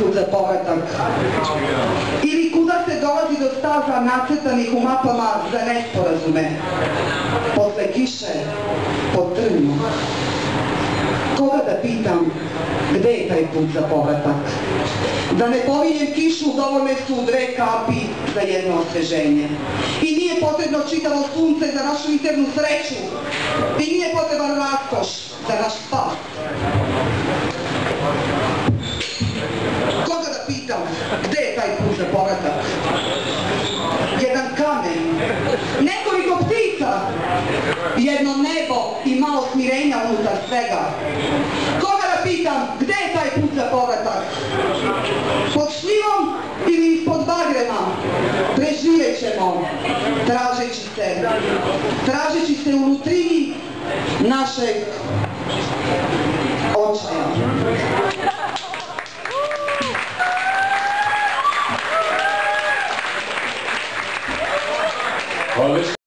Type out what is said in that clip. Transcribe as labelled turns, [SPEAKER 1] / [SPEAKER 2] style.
[SPEAKER 1] put za povratak? Ili kuda se dolazi do staza nacrtanih u mapama za nesporazume? Posle kiše, pod trnju. Koga da pitam, gde je taj put za povratak? Da ne pominjem kišu, dovoljne su 2 kapi za jedno osveženje. I nije potrebno čitavo sunce za našu internu sreću. I nije potreban raskoš za naš spas. Koga da pitam, gde je taj put za povratak? Jedan kamen, nekoliko ptica, jedno nebo i malo smirenja unutar svega. Koga da pitam, gde je taj put za povratak? Pod šljivom ili ispod bagrema? Preživet ćemo, tražeći se u nutrini našeg očaja.
[SPEAKER 2] Hvala.